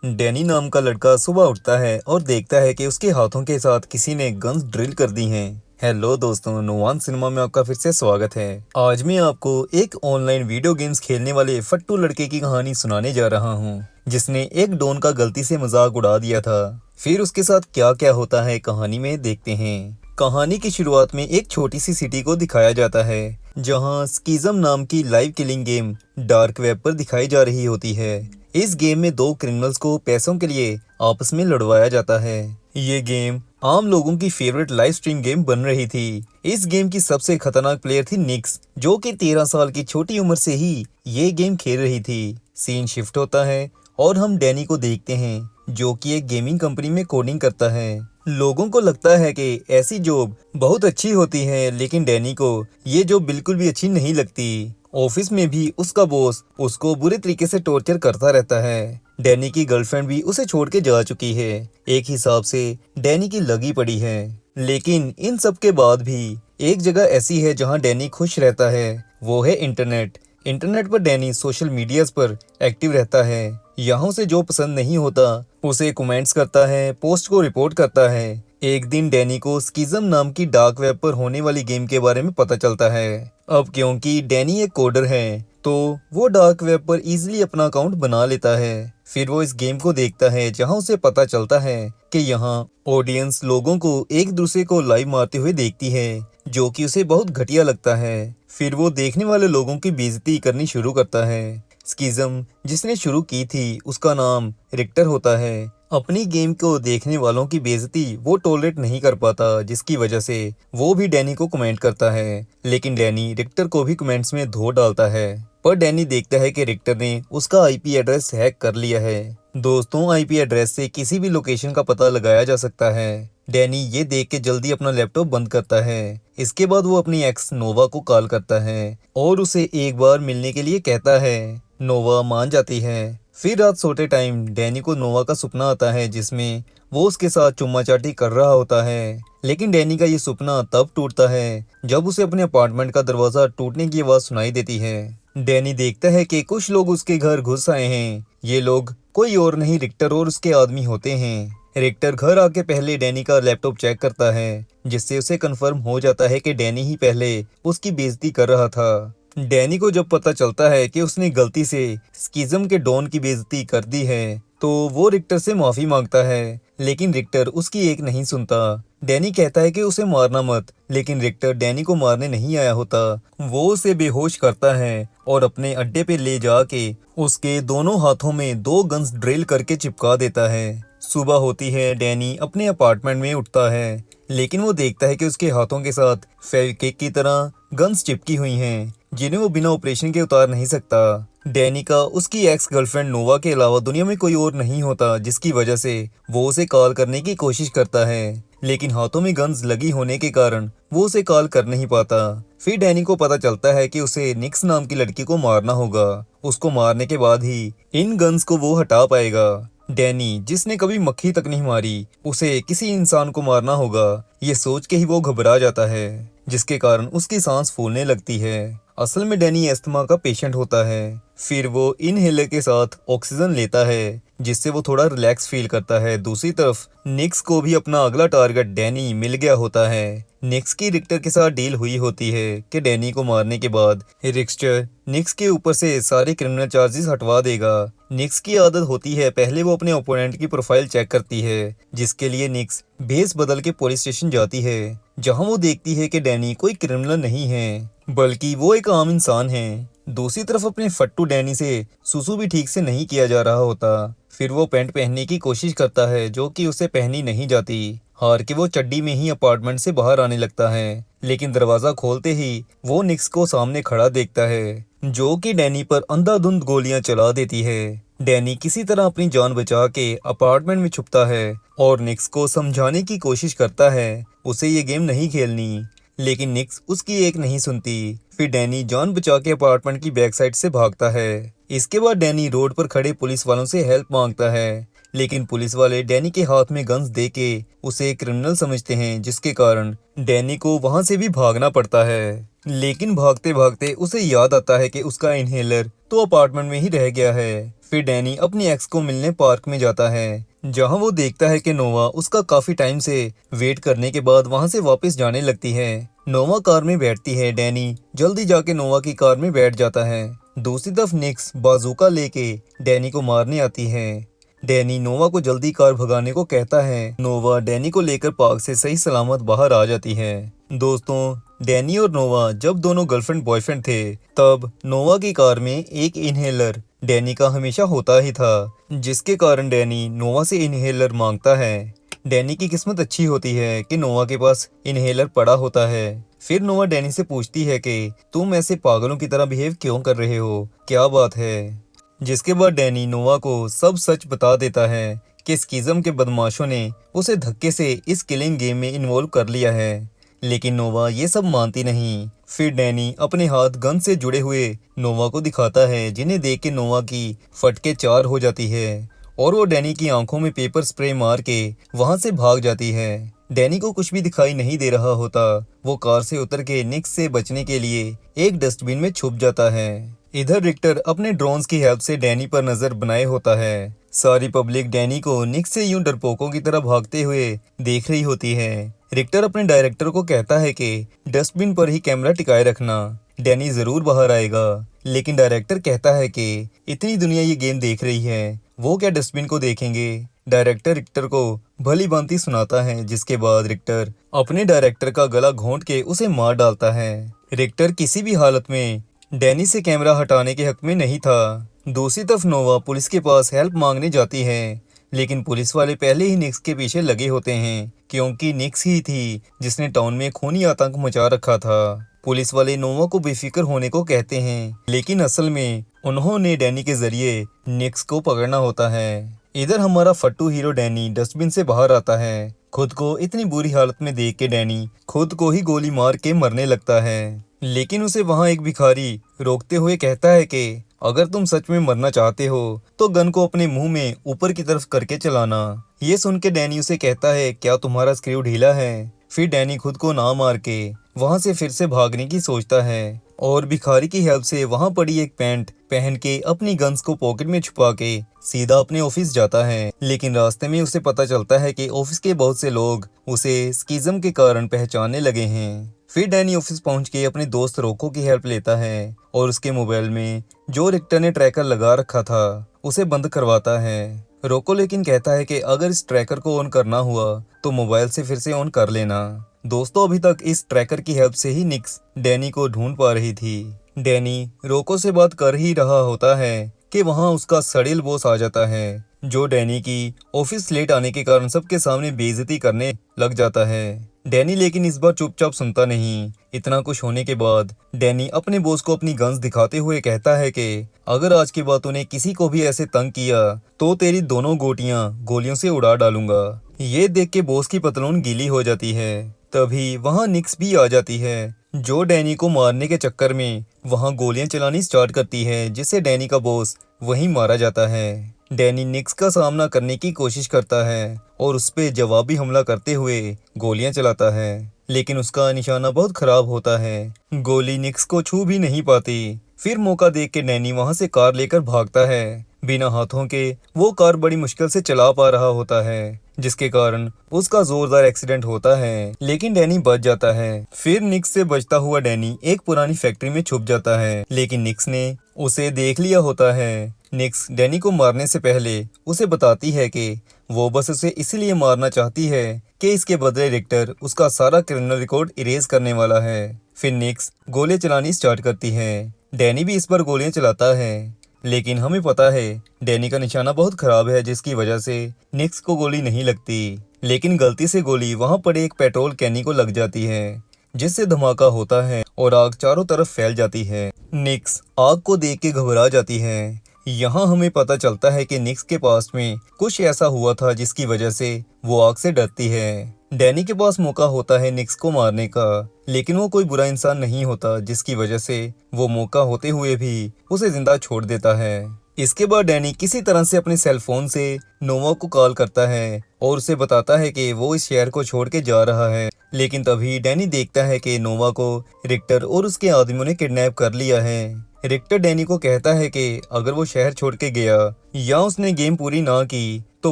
Danny नाम का लड़का सुबह उठता है और देखता है कि उसके हाथों के साथ किसी ने गन्स ड्रिल कर दी हैं। हेलो दोस्तों, नुवान सिनेमा में आपका फिर से स्वागत है। आज मैं आपको एक ऑनलाइन वीडियो गेम्स खेलने वाले फट्टू लड़के की कहानी सुनाने जा रहा हूँ, जिसने एक डॉन का गलती से मजाक उड़ा दिया था। फिर उसके साथ क्या क्या होता है कहानी में देखते हैं। कहानी की शुरुआत में एक छोटी सी सिटी को दिखाया जाता है, जहां स्कीज़म नाम की live killing game dark web पर दिखाई जा रही होती है। इस गेम में दो क्रिमिनल्स को पैसों के लिए आपस में लड़वाया जाता है। ये गेम आम लोगों की फेवरेट लाइव स्ट्रीम गेम बन रही थी। इस गेम की सबसे खतरनाक प्लेयर थी निक्स, जो कि 13 साल की छोटी उम्र से ही ये गेम खेल रही थी। सीन शिफ्ट होता है और हम डैनी को देखते हैं, जो कि एक गेमिंग कंपनी में कोडिंग करता है। लोगों को लगता है कि ऐसी जॉब बहुत अच्छी होती है, लेकिन डैनी को ये जॉब बिल्कुल भी अच्छी नहीं लगती। ऑफिस में भी उसका बॉस उसको बुरे तरीके से टॉर्चर करता रहता है। डैनी की गर्लफ्रेंड भी उसे छोड़ के जा चुकी है। एक हिसाब से डैनी की लगी पड़ी है। लेकिन इन सब के बाद भी एक जगह ऐसी है जहां डैनी खुश रहता है, वो है इंटरनेट। इंटरनेट पर डैनी सोशल मीडियाज पर एक्टिव रहता है। यहाँ उसे जो पसंद नहीं होता उसे कमेंट्स करता है, पोस्ट को रिपोर्ट करता है। एक दिन डैनी को स्कीज़म नाम की डार्क वेब पर होने वाली गेम के बारे में पता चलता है। अब क्योंकि डैनी एक कोडर है, तो वो डार्क वेब पर इजीली अपना अकाउंट बना लेता है। फिर वो इस गेम को देखता है, जहां उसे पता चलता है कि यहाँ ऑडियंस लोगों को एक दूसरे को लाइव मारते हुए देखती है, जो कि उसे बहुत घटिया लगता है। फिर वो देखने वाले लोगों की बेइज्जती करनी शुरू करता है। स्कीज़म जिसने शुरू की थी, उसका नाम रिक्टर होता है। अपनी गेम को देखने वालों की बेइज्जती वो टॉलरेट नहीं कर पाता, जिसकी वजह से वो भी डैनी को कमेंट करता है। लेकिन डैनी रिक्टर को भी कमेंट्स में धो डालता है। पर डैनी देखता है कि रिक्टर ने उसका आईपी एड्रेस हैक कर लिया है। दोस्तों, आईपी एड्रेस से किसी भी लोकेशन का पता लगाया जा सकता है। डैनी ये देख के जल्दी अपना लैपटॉप बंद करता है। इसके बाद वो अपनी एक्स नोवा को कॉल करता है और उसे एक बार मिलने के लिए कहता है। नोवा मान जाती है। फिर रात सोते टाइम डैनी को नोवा का सपना आता है, जिसमें वो उसके साथ चुम्मा चाटी कर रहा होता है। लेकिन डैनी का ये सपना तब टूटता है जब उसे अपने अपार्टमेंट का दरवाजा टूटने की आवाज सुनाई देती है। डैनी देखता है कि कुछ लोग उसके घर घुस आए हैं। ये लोग कोई और नहीं, रिक्टर और उसके आदमी होते हैं। रिक्टर घर आके पहले डैनी का लैपटॉप चेक करता है, जिससे उसे कंफर्म हो जाता है कि डैनी ही पहले उसकी बेइज्जती कर रहा था। डैनी को जब पता चलता है कि उसने गलती से स्कीज़म के डॉन की बेइज्जती कर दी है, तो वो रिक्टर से माफी मांगता है। लेकिन रिक्टर उसकी एक नहीं सुनता। डैनी कहता है कि उसे मारना मत, लेकिन रिक्टर डैनी को मारने नहीं आया होता। वो उसे बेहोश करता है और अपने अड्डे पे ले जाके उसके दोनों हाथों में 2 गन्स ड्रिल करके चिपका देता है। सुबह होती है। डैनी अपने अपार्टमेंट में उठता है, लेकिन वो देखता है कि उसके हाथों के साथ फेविक्विक की तरह गन्स चिपकी हुई हैं, जिन्हें वो बिना ऑपरेशन के उतार नहीं सकता। डैनी का उसकी एक्स गर्लफ्रेंड नोवा के अलावा दुनिया में कोई और नहीं होता, जिसकी वजह से वो उसे कॉल करने की कोशिश करता है। लेकिन हाथों में गन्स लगी होने के कारण वो उसे कॉल कर नहीं पाता। फिर डैनी को पता चलता है कि उसे निक्स नाम की लड़की को मारना होगा। उसको मारने के बाद ही इन गन्स को वो हटा पाएगा। डैनी, जिसने कभी मक्खी तक नहीं मारी, उसे किसी इंसान को मारना होगा, ये सोच के ही वो घबरा जाता है, जिसके कारण उसकी सांस फूलने लगती है। असल में डैनी अस्थमा का पेशेंट होता है। फिर वो इनहेलर के साथ ऑक्सीजन लेता है, जिससे वो थोड़ा रिलैक्स फील करता है। दूसरी तरफ निक्स को भी अपना अगला टारगेट डैनी मिल गया होता है। निक्स की रिक्टर के साथ डील हुई होती है कि डैनी को मारने के बाद रिक्टर निक्स के ऊपर से सारे क्रिमिनल चार्जेस हटवा देगा। निक्स की आदत होती है, पहले वो अपने ओपोनेंट की प्रोफाइल चेक करती है, जिसके लिए निक्स भेस बदल के पुलिस स्टेशन जाती है, जहां वो देखती है कि डैनी कोई क्रिमिनल नहीं है, बल्कि वो एक आम इंसान है। दूसरी तरफ अपने फट्टू डैनी से सुसु भी ठीक से नहीं किया जा रहा होता। फिर वो पैंट पहनने की कोशिश करता है, जो कि उसे पहनी नहीं जाती। हार के वो चड्डी में ही अपार्टमेंट से बाहर आने लगता है, लेकिन दरवाजा खोलते ही वो निक्स को सामने खड़ा देखता है, जो कि डैनी पर अंधाधुंध गोलियां चला देती है। डैनी किसी तरह अपनी जान बचा के अपार्टमेंट में छुपता है और निक्स को समझाने की कोशिश करता है उसे ये गेम नहीं खेलनी, लेकिन निक्स उसकी एक नहीं सुनती। फिर डैनी जान बचा के अपार्टमेंट की बैक साइड से भागता है। इसके बाद डैनी रोड पर खड़े पुलिस वालों से हेल्प मांगता है, लेकिन पुलिस वाले डैनी के हाथ में गन्स देके उसे क्रिमिनल समझते हैं, जिसके कारण डैनी को वहां से भी भागना पड़ता है। लेकिन भागते भागते उसे याद आता है कि उसका इनहेलर तो अपार्टमेंट में ही रह गया है। फिर डैनी अपनी एक्स को मिलने पार्क में जाता है, जहां वो देखता है कि नोवा उसका काफी टाइम से वेट करने के बाद वहां से वापस जाने लगती है। नोवा कार में बैठती है, डैनी जल्दी जाके नोवा की कार में बैठ जाता है। दूसरी तरफ निक्स बाजूका लेके डैनी को मारने आती है। डैनी नोवा को जल्दी कार भगाने को कहता है। नोवा डैनी को लेकर पार्क से सही सलामत बाहर आ जाती है। दोस्तों, डैनी और नोवा जब दोनों गर्लफ्रेंड बॉयफ्रेंड थे, तब नोवा की कार में एक इनहेलर डैनी का हमेशा होता ही था, जिसके कारण डैनी नोवा से इनहेलर मांगता है। डैनी की किस्मत अच्छी होती है कि नोवा के पास इनहेलर पड़ा होता है। फिर नोवा डैनी से पूछती है कि तुम ऐसे पागलों की तरह बिहेव क्यों कर रहे हो, क्या बात है। जिसके बाद डैनी नोवा को सब सच बता देता है कि स्कीज़म के बदमाशों ने उसे धक्के से इस किलिंग गेम में इन्वॉल्व कर लिया है, लेकिन नोवा ये सब मानती नहीं। फिर डैनी अपने हाथ गन से जुड़े हुए नोवा को दिखाता है, जिन्हें देख के नोवा की फटके चार हो जाती है और वो डैनी की आंखों में पेपर स्प्रे मार के वहां से भाग जाती है। डैनी को कुछ भी दिखाई नहीं दे रहा होता। वो कार से उतर के निक्स से बचने के लिए एक डस्टबिन में छुप जाता है। इधर रिक्टर अपने ड्रोन्स की हेल्प से डैनी पर नजर बनाए होता है। सारी पब्लिक डैनी को निक्स से यूं डरपोकों की तरह भागते हुए देख रही होती है। रिक्टर अपने डायरेक्टर को कहता है कि डस्टबिन पर ही कैमरा टिकाए रखना, डैनी जरूर बाहर आएगा। लेकिन डायरेक्टर कहता है कि इतनी दुनिया ये गेम देख रही है, वो क्या डस्टबिन को देखेंगे। डायरेक्टर रिक्टर को भली भांति सुनाता है, जिसके बाद रिक्टर अपने डायरेक्टर का गला घोंट के उसे मार डालता है। रिक्टर किसी भी हालत में डैनी से कैमरा हटाने के हक में नहीं था। दूसरी तरफ नोवा पुलिस के पास हेल्प मांगने जाती है, लेकिन पुलिस वाले पहले ही निक्स के पीछे लगे होते हैं, क्योंकि निक्स ही थी जिसने टाउन में खूनी आतंक मचा रखा था। पुलिस वाले नोवा को बेफिक्र होने को कहते हैं, लेकिन असल में उन्होंने डैनी के जरिए निक्स को पकड़ना होता है। इधर हमारा फट्टू हीरो डैनी डस्टबिन से बाहर आता है। खुद को इतनी बुरी हालत में देख के डैनी खुद को ही गोली मार के मरने लगता है, लेकिन उसे वहां एक भिखारी रोकते हुए कहता है कि अगर तुम सच में मरना चाहते हो तो गन को अपने मुंह में ऊपर की तरफ करके चलाना। ये सुन के डैनी उसे कहता है, क्या तुम्हारा स्क्रू ढीला है। फिर डैनी खुद को ना मार के वहां से फिर से भागने की सोचता है और भिखारी की हेल्प से वहां पड़ी एक पैंट पहन के अपनी गन्स को पॉकेट में छुपा के सीधा अपने ऑफिस जाता है। लेकिन रास्ते में उसे पता चलता है कि ऑफिस के बहुत से लोग उसे स्कीज़म के कारण पहचानने लगे हैं। फिर डैनी ऑफिस पहुंच के अपने दोस्त रोको की हेल्प लेता है और उसके मोबाइल में जो रिक्टर ने ट्रैकर लगा रखा था उसे बंद करवाता है। रोको लेकिन कहता है कि अगर इस ट्रैकर को ऑन करना हुआ तो मोबाइल से फिर से ऑन कर लेना। दोस्तों, अभी तक इस ट्रैकर की हेल्प से ही निक्स डैनी को ढूंढ पा रही थी। डैनी रोको से बात कर ही रहा होता है कि वहां उसका सड़ेल बॉस आ जाता है, जो डैनी की ऑफिस लेट आने के कारण सबके सामने बेइज्जती करने लग जाता है। डैनी लेकिन इस बार चुपचाप सुनता नहीं। इतना कुछ होने के बाद डैनी अपने बॉस को अपनी गन्स दिखाते हुए कहता है कि अगर आज के बाद तूने किसी को भी ऐसे तंग किया तो तेरी दोनों गोटियां गोलियों से उड़ा डालूंगा। ये देख के बॉस की पतलून गीली हो जाती है। तभी वहां निक्स भी आ जाती है, जो डैनी को मारने के चक्कर में वहां गोलियां चलानी स्टार्ट करती है, जिससे डैनी का बॉस वहीं मारा जाता है। डैनी निक्स का सामना करने की कोशिश करता है और उस पे जवाबी हमला करते हुए गोलियां चलाता है, लेकिन उसका निशाना बहुत खराब होता है। गोली निक्स को छू भी नहीं पाती। फिर मौका देख के डैनी वहां से कार लेकर भागता है। बिना हाथों के वो कार बड़ी मुश्किल से चला पा रहा होता है, जिसके कारण उसका जोरदार एक्सीडेंट होता है, लेकिन डैनी बच जाता है। फिर निक्स से बचता हुआ डैनी एक पुरानी फैक्ट्री में छुप जाता है, लेकिन निक्स ने उसे देख लिया होता है। निक्स डैनी को मारने से पहले उसे बताती है कि वो बस उसे इसलिए मारना चाहती है कि इसके बदले रिक्टर उसका सारा क्रिमिनल रिकॉर्ड इरेज करने वाला है। फिर निक्स गोलियां चलानी स्टार्ट करती है। डैनी भी इस बार गोलियां चलाता है, लेकिन हमें पता है डैनी का निशाना बहुत खराब है, जिसकी वजह से निक्स को गोली नहीं लगती। लेकिन गलती से गोली वहां पड़े एक पेट्रोल कैनी को लग जाती है, जिससे धमाका होता है और आग चारों तरफ फैल जाती है। निक्स आग को देख के घबरा जाती है। यहाँ हमें पता चलता है कि निक्स के पास में कुछ ऐसा हुआ था जिसकी वजह से वो आग से डरती है। डैनी के पास मौका होता है निक्स को मारने का, लेकिन वो कोई बुरा इंसान नहीं होता, जिसकी वजह से वो मौका होते हुए भी उसे जिंदा छोड़ देता है। इसके बाद डैनी किसी तरह से अपने सेल फोन से नोवा को कॉल करता है और उसे बताता है कि वो इस शहर को छोड़ के जा रहा है। लेकिन तभी डैनी देखता है कि नोवा को रिक्टर और उसके आदमियों ने किडनैप कर लिया है। रिक्टर डैनी को कहता है कि अगर वो शहर छोड़ के गया या उसने गेम पूरी ना की तो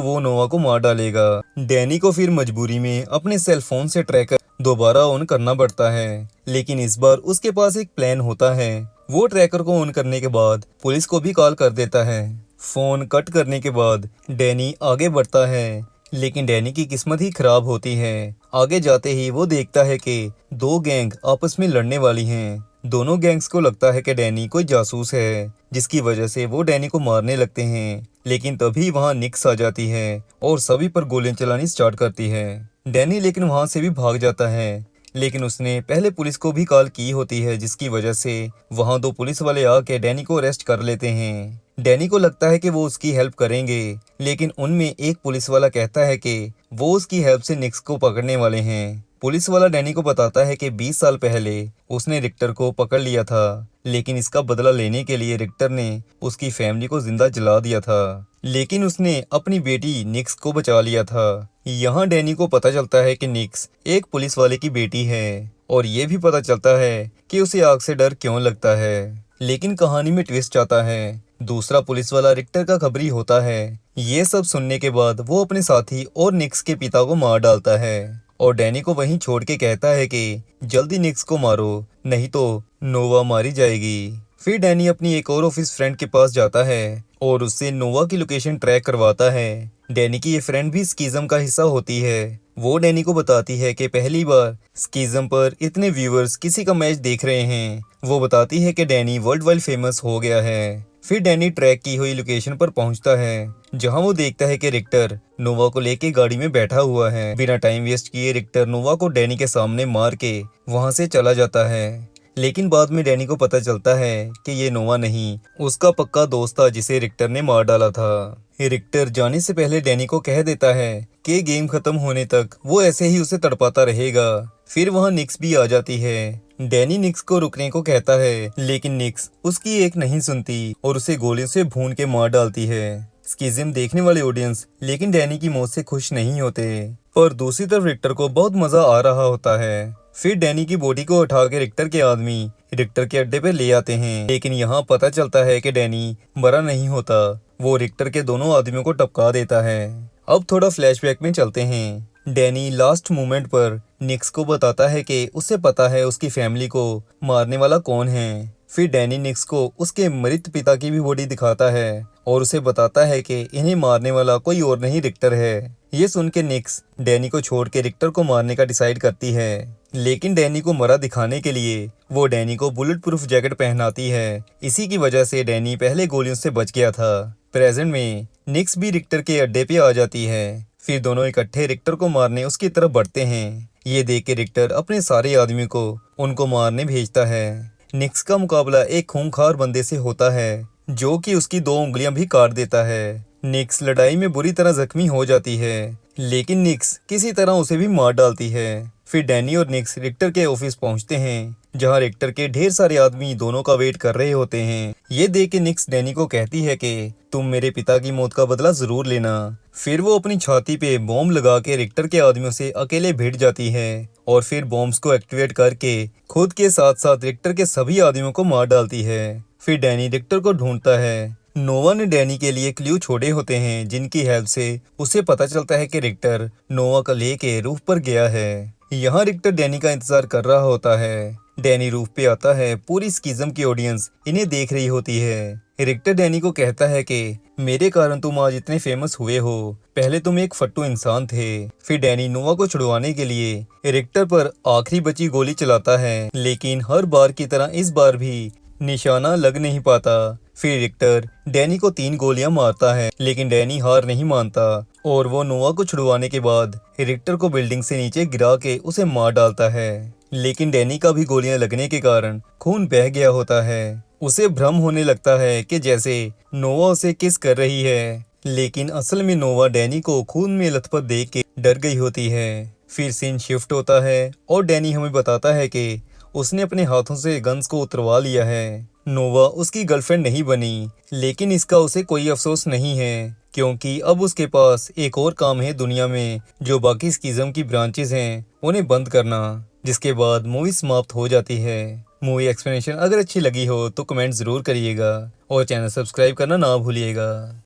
वो नोवा को मार डालेगा। डैनी को फिर मजबूरी में अपने सेल फोन से ट्रैकर दोबारा ऑन करना पड़ता है, लेकिन इस बार उसके पास एक प्लान होता है। वो ट्रैकर को ऑन करने के बाद पुलिस को भी कॉल कर देता है। फोन कट करने के बाद डैनी आगे बढ़ता है, लेकिन डैनी की किस्मत ही खराब होती है। आगे जाते ही वो देखता है कि दो गैंग आपस में लड़ने वाली हैं। दोनों गैंग्स को लगता है कि डैनी कोई जासूस है, जिसकी वजह से वो डैनी को मारने लगते हैं। लेकिन तभी वहां निक्स आ जाती है और सभी पर गोलियां चलानी स्टार्ट करती है। डैनी लेकिन वहां से भी भाग जाता है, लेकिन उसने पहले पुलिस को भी कॉल की होती है, जिसकी वजह से वहां दो पुलिस वाले आके डैनी को अरेस्ट कर लेते हैं। डैनी को लगता है कि वो उसकी हेल्प करेंगे, लेकिन उनमें एक पुलिस वाला कहता है कि वो उसकी हेल्प से निक्स को पकड़ने वाले हैं। पुलिस वाला डैनी को बताता है कि 20 साल पहले उसने रिक्टर को पकड़ लिया था, लेकिन इसका बदला लेने के लिए रिक्टर ने उसकी फैमिली को जिंदा जला दिया था, लेकिन उसने अपनी बेटी निक्स को बचा लिया था। यहाँ डैनी को पता चलता है कि निक्स एक पुलिस वाले की बेटी है, और ये भी पता चलता है कि उसे आग से डर क्यों लगता है। लेकिन कहानी में ट्विस्ट आता है, दूसरा पुलिस वाला रिक्टर का खबरी होता है। ये सब सुनने के बाद वो अपने साथी और निक्स के पिता को मार डालता है, और डैनी को वहीं छोड़ के कहता है कि जल्दी निक्स को मारो, नहीं तो नोवा मारी जाएगी। फिर डैनी अपनी एक और ऑफिस फ्रेंड के पास जाता है और उससे नोवा की लोकेशन ट्रैक करवाता है। डैनी की ये फ्रेंड भी स्कीज़म का हिस्सा होती है। वो डैनी को बताती है कि पहली बार स्कीज़म पर इतने व्यूअर्स किसी का मैच देख रहे हैं। वो बताती है कि डैनी वर्ल्ड वाइड फेमस हो गया है। फिर डैनी ट्रैक की हुई लोकेशन पर पहुंचता है, जहां वो देखता है कि रिक्टर नोवा को लेके गाड़ी में बैठा हुआ है। बिना टाइम वेस्ट किए रिक्टर नोवा को डैनी के सामने मार के वहां से चला जाता है। लेकिन बाद में डैनी को पता चलता है कि ये नोवा नहीं, उसका पक्का दोस्त था जिसे रिक्टर ने मार डाला था। रिक्टर जाने से पहले डैनी को कह देता है कि गेम खत्म होने तक वो ऐसे ही उसे तड़पाता रहेगा। फिर वहां निक्स भी आ जाती है। डैनी निक्स को रुकने को कहता है, लेकिन निक्स उसकी एक नहीं सुनती और उसे गोलियों से भून के मार डालती है। स्कीज़म देखने वाले ऑडियंस लेकिन डैनी की मौत से खुश नहीं होते, पर दूसरी तरफ रिक्टर को बहुत मजा आ रहा होता है। फिर डैनी की बॉडी को उठा के रिक्टर के आदमी रिक्टर के अड्डे पे ले आते हैं, लेकिन यहाँ पता चलता है कि डैनी मरा नहीं होता, वो रिक्टर के दोनों आदमियों को टपका देता है। अब थोड़ा फ्लैशबैक में चलते हैं। डैनी लास्ट मोमेंट पर निक्स को बताता है कि उसे पता है उसकी फैमिली को मारने वाला कौन है। फिर डैनी निक्स को उसके मृत पिता की भी बॉडी दिखाता है और उसे बताता है कि इन्हें मारने वाला कोई और नहीं रिक्टर है। ये सुन के निक्स डैनी को छोड़ के रिक्टर को मारने का डिसाइड करती है, लेकिन डैनी को मरा दिखाने के लिए वो डैनी को बुलेट प्रूफ जैकेट पहनाती है। इसी की वजह से डैनी पहले गोलियों से बच गया था। प्रेजेंट में निक्स भी रिक्टर के अड्डे पे आ जाती है। फिर दोनों इकट्ठे रिक्टर को मारने उसकी तरफ बढ़ते हैं। ये देख के रिक्टर अपने सारे आदमियों को उनको मारने भेजता है। निक्स का मुकाबला एक खूंखार बंदे से होता है, जो कि उसकी 2 उंगलियां भी काट देता है। निक्स लड़ाई में बुरी तरह जख्मी हो जाती है, लेकिन निक्स किसी तरह उसे भी मार डालती है। फिर डैनी और निक्स रिक्टर के ऑफिस पहुंचते हैं, जहां रिक्टर के ढेर सारे आदमी दोनों का वेट कर रहे होते हैं। ये देख के निक्स डैनी को कहती है कि तुम मेरे पिता की मौत का बदला जरूर लेना। फिर वो अपनी छाती पे बॉम्ब लगा के रिक्टर के आदमियों से अकेले भिड़ जाती है और फिर बॉम्ब्स को एक्टिवेट करके खुद के साथ साथ रिक्टर के सभी आदमियों को मार डालती है। फिर डैनी रिक्टर को ढूंढता है। नोवा ने डैनी के लिए क्ल्यू छोड़े होते हैं, जिनकी हेल्प से उसे पता चलता है कि रिक्टर नोवा को लेके रूफ पर गया है। यहाँ रिक्टर डैनी का इंतजार कर रहा होता है। डैनी रूफ पे आता है। पूरी स्कीज़म की ऑडियंस इन्हें देख रही होती है। रिक्टर डैनी को कहता है कि मेरे कारण तुम आज इतने फेमस हुए हो, पहले तुम एक फट्टू इंसान थे। फिर डैनी नोवा को छुड़वाने के लिए रिक्टर पर आखिरी बची गोली चलाता है, लेकिन हर बार की तरह इस बार भी निशाना लग नहीं पाता। फिर रिक्टर डैनी को 3 गोलियां मारता है, लेकिन डैनी हार नहीं मानता और वो नोवा को छुड़वाने के बाद रिक्टर को बिल्डिंग से नीचे गिरा के उसे मार डालता है। लेकिन डैनी का भी गोलियां लगने के कारण खून बह गया होता है। उसे भ्रम होने लगता है कि जैसे नोवा उसे किस कर रही है, लेकिन असल में नोवा डैनी को खून में लथपथ देख के डर गई होती है। फिर सीन शिफ्ट होता है और डैनी हमें बताता है कि उसने अपने हाथों से गन्स को उतरवा लिया है। नोवा उसकी गर्लफ्रेंड नहीं बनी, लेकिन इसका उसे कोई अफसोस नहीं है, क्योंकि अब उसके पास एक और काम है दुनिया में, जो बाकी स्कीज़म की ब्रांचेस हैं उन्हें बंद करना। जिसके बाद मूवी समाप्त हो जाती है। मूवी एक्सप्लेनेशन अगर अच्छी लगी हो तो कमेंट ज़रूर करिएगा और चैनल सब्सक्राइब करना ना भूलिएगा।